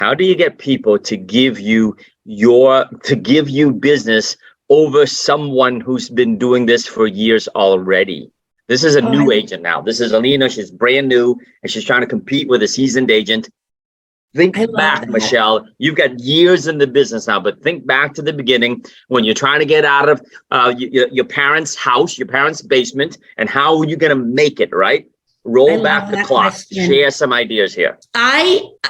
How do you get people to give you business over someone who's been doing this for years already? This is a new agent now. This is Alina. She's brand new and she's trying to compete with a seasoned agent. Think back, Michelle. You've got years in the business now, but think back to the beginning when you're trying to get out of your parents' house, your parents' basement, and how are you going to make it, right? Roll back the clock. Share some ideas here.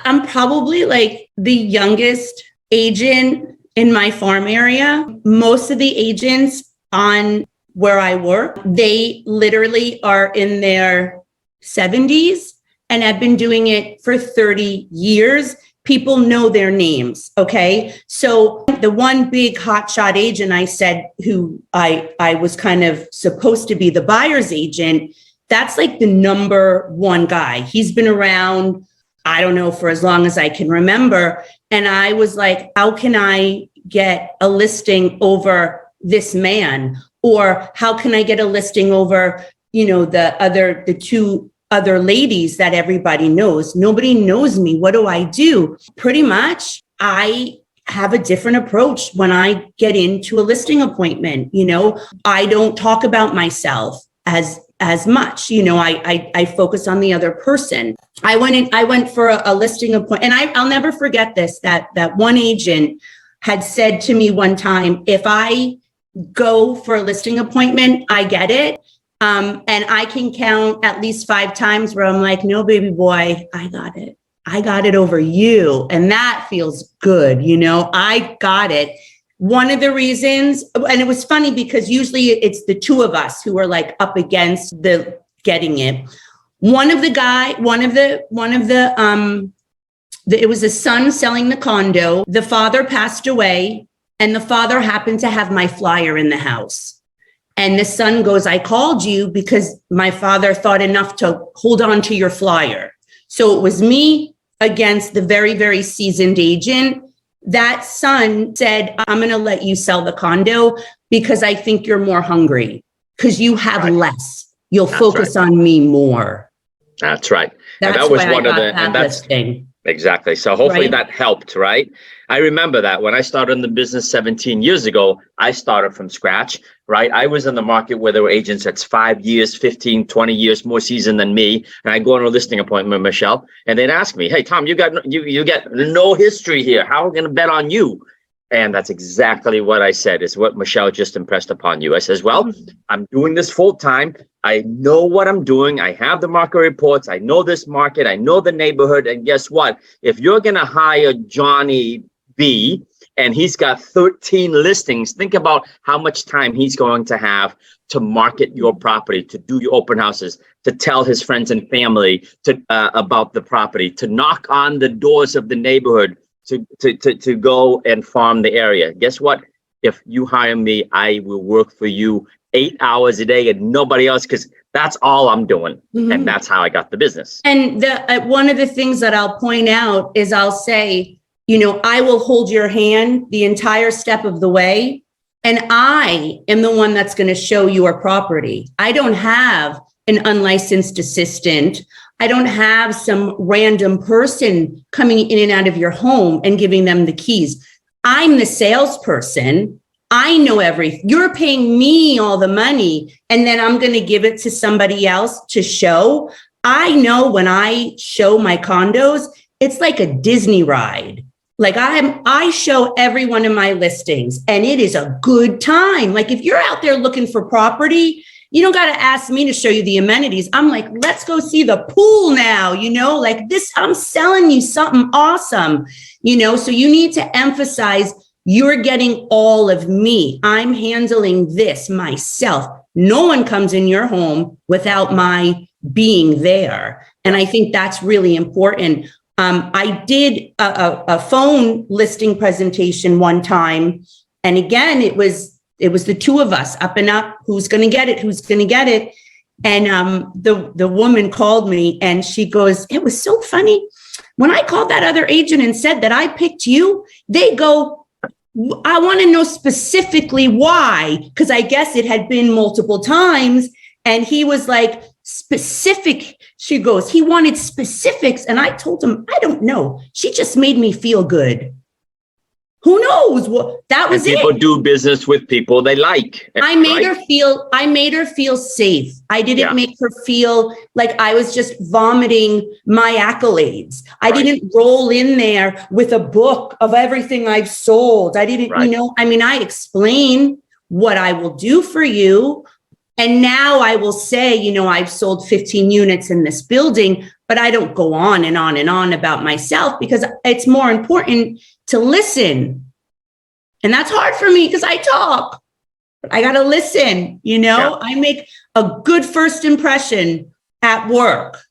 I'm probably like the youngest agent in my farm area. Most of the agents on where I work, they literally are in their 70s. And I've been doing it for 30 years. People know their names, okay? So the one big hotshot agent I said, who I was kind of supposed to be the buyer's agent, that's like the number one guy. He's been around, I don't know, for as long as I can remember. And I was like, how can I get a listing over this man? Or how can I get a listing over, the two other ladies that everybody knows? Nobody knows me. What do I do? Pretty much, I have a different approach when I get into a listing appointment. I don't talk about myself as much. I focus on the other person. I went for a listing appointment, and I'll never forget this, that one agent had said to me one time, if I go for a listing appointment, I get it. And I can count at least 5 times where I'm like, no, baby boy, I got it. I got it over you. And that feels good. I got it. One of the reasons, and it was funny because usually it's the two of us who are like up against the getting it. It was a son selling the condo. The father passed away and the father happened to have my flyer in the house. And the son goes, I called you because my father thought enough to hold on to your flyer. So it was me against the very, very seasoned agent. That son said, I'm going to let you sell the condo because I think you're more hungry because you have less. You'll focus on me more. That's right. That's and that was why one I of got the, that and that's listing. Exactly. So hopefully that helped, right? I remember that when I started in the business 17 years ago, I started from scratch, right? I was in the market where there were agents that's 5 years, 15, 20 years more seasoned than me. And I go on a listing appointment, Michelle, and they'd ask me, hey, Tom, you got no history here. How are we going to bet on you? And that's exactly what I said, is what Michelle just impressed upon you. I says, well, I'm doing this full time. I know what I'm doing. I have the market reports. I know this market. I know the neighborhood. And guess what? If you're going to hire Johnny B and he's got 13 listings, think about how much time he's going to have to market your property, to do your open houses, to tell his friends and family about the property, to knock on the doors of the neighborhood, to go and farm the area. Guess what? If you hire me, I will work for you 8 hours a day and nobody else, because that's all I'm doing. And that's how I got the business. And one of the things that I'll point out is I'll say, I will hold your hand the entire step of the way. And I am the one that's going to show your property. I don't have an unlicensed assistant. I don't have some random person coming in and out of your home and giving them the keys. I'm the salesperson. I know everything. You're paying me all the money, and then I'm going to give it to somebody else to show. I know when I show my condos, it's like a Disney ride. Like I show every one of my listings, and it is a good time. Like if you're out there looking for property, you don't got to ask me to show you the amenities. I'm like, let's go see the pool now, like this, I'm selling you something awesome, so you need to emphasize you're getting all of me. I'm handling this myself. No one comes in your home without my being there. And I think that's really important. I did a phone listing presentation one time. And again, it was the two of us up and up. Who's going to get it? Who's going to get it? And the woman called me and she goes, it was so funny. When I called that other agent and said that I picked you, they go, I want to know specifically why, because I guess it had been multiple times. And he was like, specific. She goes, he wanted specifics. And I told him, I don't know. She just made me feel good. Who knows what that was? And people do business with people they like. I made her feel safe. I didn't make her feel like I was just vomiting my accolades. I didn't roll in there with a book of everything I've sold. I didn't, I explain what I will do for you. And now I will say, I've sold 15 units in this building, but I don't go on and on and on about myself because it's more important to listen. And that's hard for me because I talk. I got to listen, I make a good first impression at work.